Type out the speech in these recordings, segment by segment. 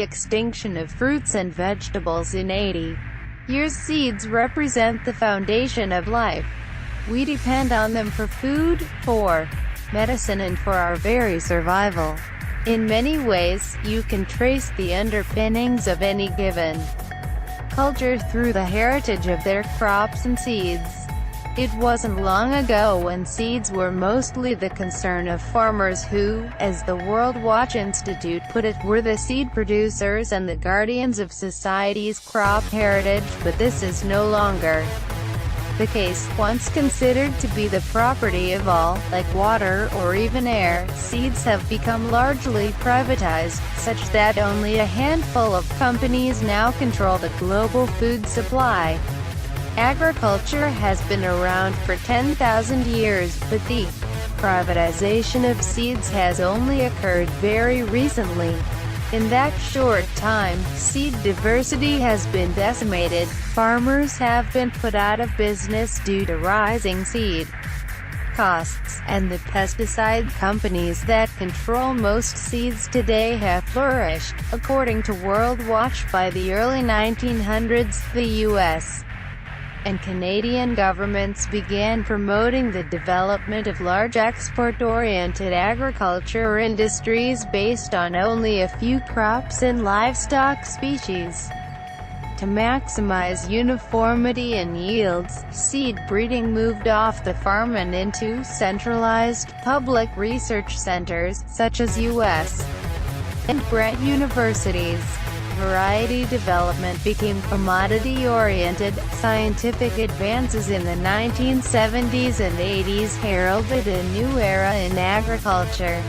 extinction of fruits and vegetables in 80 years. Seeds represent the foundation of life. We depend on them for food, for medicine, and for our very survival. In many ways, you can trace the underpinnings of any given culture through the heritage of their crops and seeds. It wasn't long ago when seeds were mostly the concern of farmers who, as the World Watch Institute put it, were the seed producers and the guardians of society's crop heritage, but this is no longer the case. Once considered to be the property of all, like water or even air, seeds have become largely privatized, such that only a handful of companies now control the global food supply. Agriculture has been around for 10,000 years, but the privatization of seeds has only occurred very recently. In that short time, seed diversity has been decimated, farmers have been put out of business due to rising seed costs, and the pesticide companies that control most seeds today have flourished. According to World Watch, by the early 1900s, the U.S. and Canadian governments began promoting the development of large export-oriented agriculture industries based on only a few crops and livestock species. To maximize uniformity and yields, seed breeding moved off the farm and into centralized, public research centers, such as U.S. and Brent universities. Variety development became commodity-oriented. Scientific advances in the 1970s and 80s heralded a new era in agriculture.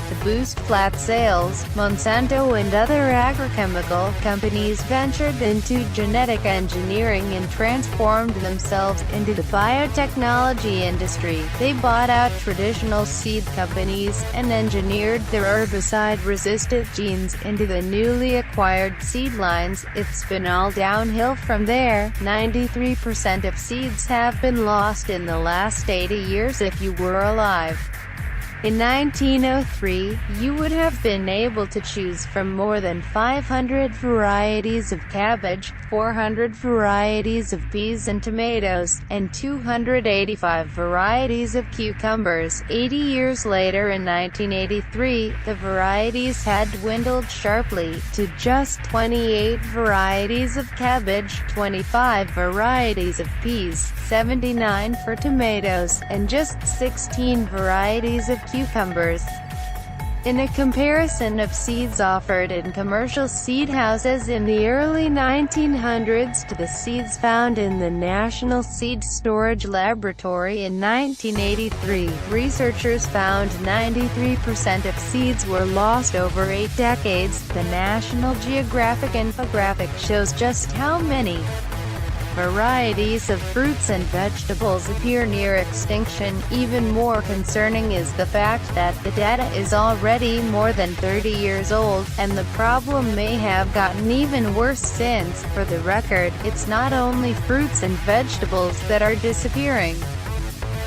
To boost flat sales, Monsanto and other agrochemical companies ventured into genetic engineering and transformed themselves into the biotechnology industry. They bought out traditional seed companies, and engineered their herbicide-resistant genes into the newly acquired seed lines. It's been all downhill from there. 93% of seeds have been lost in the last 80 years if you were alive. In 1903, you would have been able to choose from more than 500 varieties of cabbage, 400 varieties of peas and tomatoes, and 285 varieties of cucumbers. 80 years later, in 1983, the varieties had dwindled sharply to just 28 varieties of cabbage, 25 varieties of peas, 79 for tomatoes, and just 16 varieties of cucumbers. In a comparison of seeds offered in commercial seed houses in the early 1900s to the seeds found in the National Seed Storage Laboratory in 1983, researchers found 93% of seeds were lost over 8 decades. The National Geographic infographic shows just how many varieties of fruits and vegetables appear near extinction. Even more concerning is the fact that the data is already more than 30 years old, and the problem may have gotten even worse since. For the record, it's not only fruits and vegetables that are disappearing.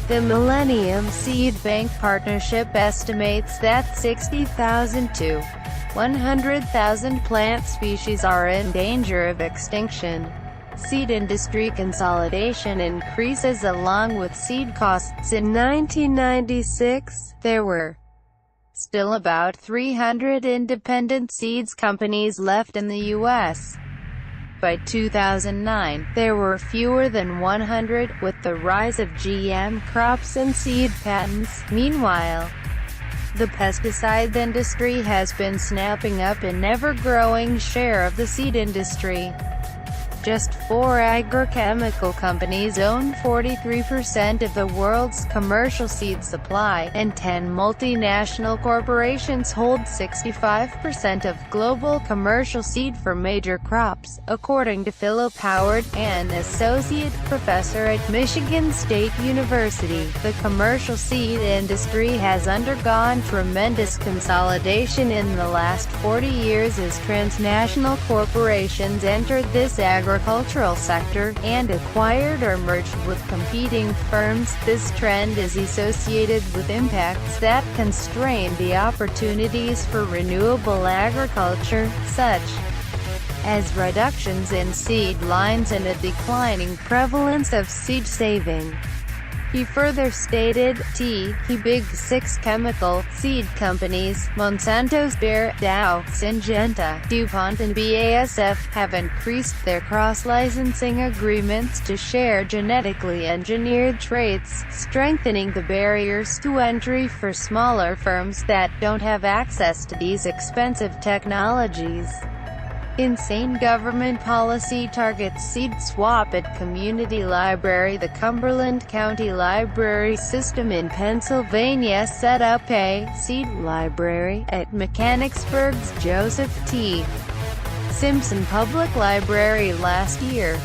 The Millennium Seed Bank Partnership estimates that 60,000 to 100,000 plant species are in danger of extinction. Seed industry consolidation increases along with seed costs. In 1996, there were still about 300 independent seeds companies left in the U.S. By 2009, there were fewer than 100, with the rise of GM crops and seed patents. Meanwhile, the pesticides industry has been snapping up an ever-growing share of the seed industry. Just 4 agrochemical companies own 43% of the world's commercial seed supply, and 10 multinational corporations hold 65% of global commercial seed for major crops, according to Philip Howard, an associate professor at Michigan State University. The commercial seed industry has undergone tremendous consolidation in the last 40 years as transnational corporations entered this agricultural agricultural sector, and acquired or merged with competing firms. This trend is associated with impacts that constrain the opportunities for renewable agriculture, such as reductions in seed lines and a declining prevalence of seed saving. He further stated, Big Six chemical seed companies, Monsanto's Bayer, Dow, Syngenta, DuPont and BASF, have increased their cross-licensing agreements to share genetically engineered traits, strengthening the barriers to entry for smaller firms that don't have access to these expensive technologies. Insane government policy targets seed swap at community library. The Cumberland County Library System in Pennsylvania set up a seed library at Mechanicsburg's Joseph T. Simpson Public Library last year.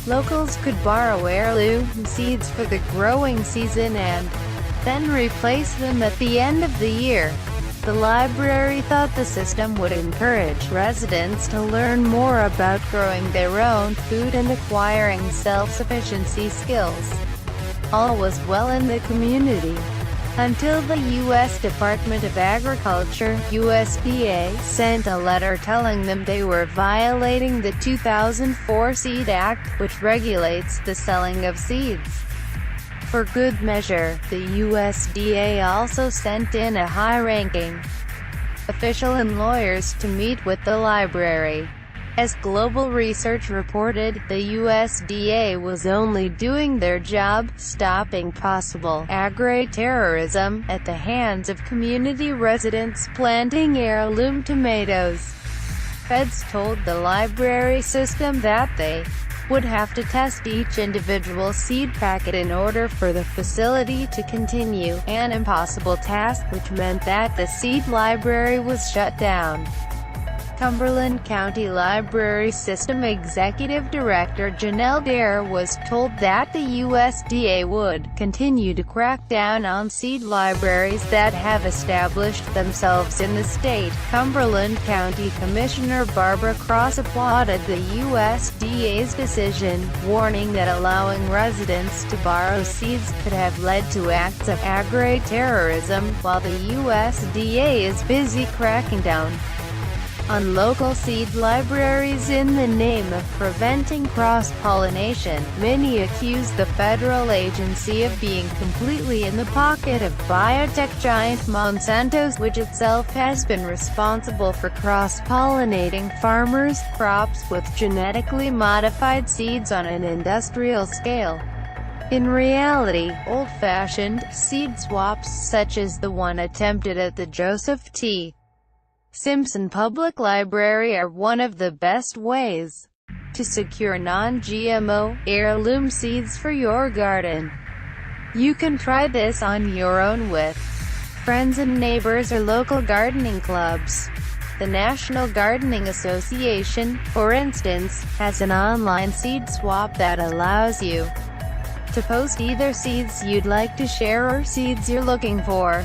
Locals could borrow heirloom seeds for the growing season and then replace them at the end of the year. The library thought the system would encourage residents to learn more about growing their own food and acquiring self-sufficiency skills. All was well in the community, until the U.S. Department of Agriculture, USDA, sent a letter telling them they were violating the 2004 Seed Act, which regulates the selling of seeds. For good measure, the USDA also sent in a high-ranking official and lawyers to meet with the library. As Global Research reported, the USDA was only doing their job, stopping possible agri-terrorism at the hands of community residents planting heirloom tomatoes. Feds told the library system that they would have to test each individual seed packet in order for the facility to continue, an impossible task, which meant that the seed library was shut down. Cumberland County Library System Executive Director Janelle Dare was told that the USDA would continue to crack down on seed libraries that have established themselves in the state. Cumberland County Commissioner Barbara Cross applauded the USDA's decision, warning that allowing residents to borrow seeds could have led to acts of agri-terrorism, while the USDA is busy cracking down on local seed libraries in the name of preventing cross-pollination. Many accuse the federal agency of being completely in the pocket of biotech giant Monsanto, which itself has been responsible for cross-pollinating farmers' crops with genetically modified seeds on an industrial scale. In reality, old-fashioned seed swaps such as the one attempted at the Joseph T. Simpson Public Library are one of the best ways to secure non-GMO, heirloom seeds for your garden. You can try this on your own with friends and neighbors or local gardening clubs. The National Gardening Association, for instance, has an online seed swap that allows you to post either seeds you'd like to share or seeds you're looking for.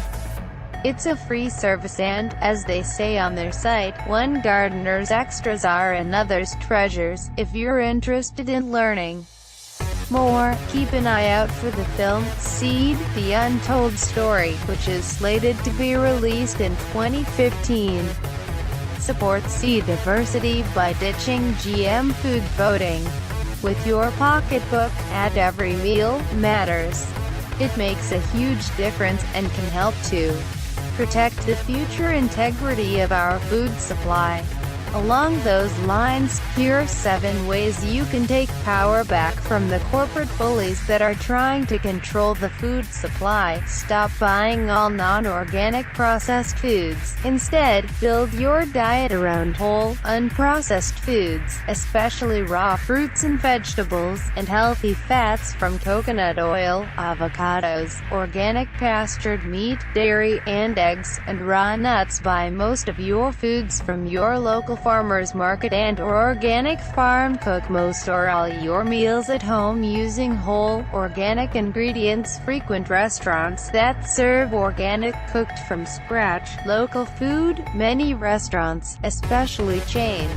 It's a free service and, as they say on their site, one gardener's extras are another's treasures. If you're interested in learning more, keep an eye out for the film, Seed, The Untold Story, which is slated to be released in 2015. Support seed diversity by ditching GM food voting with your pocketbook. At every meal matters. It makes a huge difference and can help to protect the future integrity of our food supply. Along those lines, here are 7 ways you can take power back from the corporate bullies that are trying to control the food supply. Stop buying all non-organic processed foods. Instead, build your diet around whole, unprocessed foods, especially raw fruits and vegetables, and healthy fats from coconut oil, avocados, organic pastured meat, dairy, and eggs, and raw nuts. Buy most of your foods from your local farmers market and organic farm. Cook most or all your meals at home using whole, organic ingredients. Frequent restaurants that serve organic, cooked from scratch, local food. Many restaurants, especially chain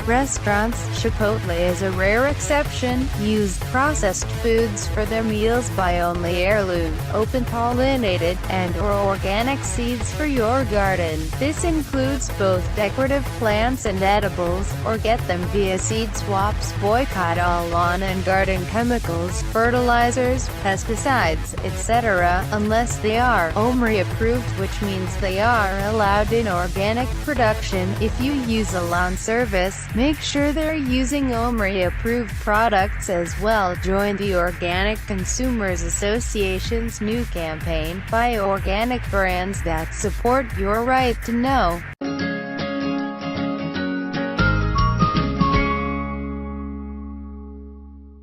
Restaurants, Chipotle is a rare exception, use processed foods for their meals. Buy only heirloom, open-pollinated, and/or organic seeds for your garden. This includes both decorative plants and edibles, or get them via seed swaps. Boycott all lawn and garden chemicals, fertilizers, pesticides, etc., unless they are OMRI approved, which means they are allowed in organic production. If you use a lawn service, make sure they're using OMRI approved products as well. Join the Organic Consumers Association's new campaign, Buy Organic Brands that support your right to know.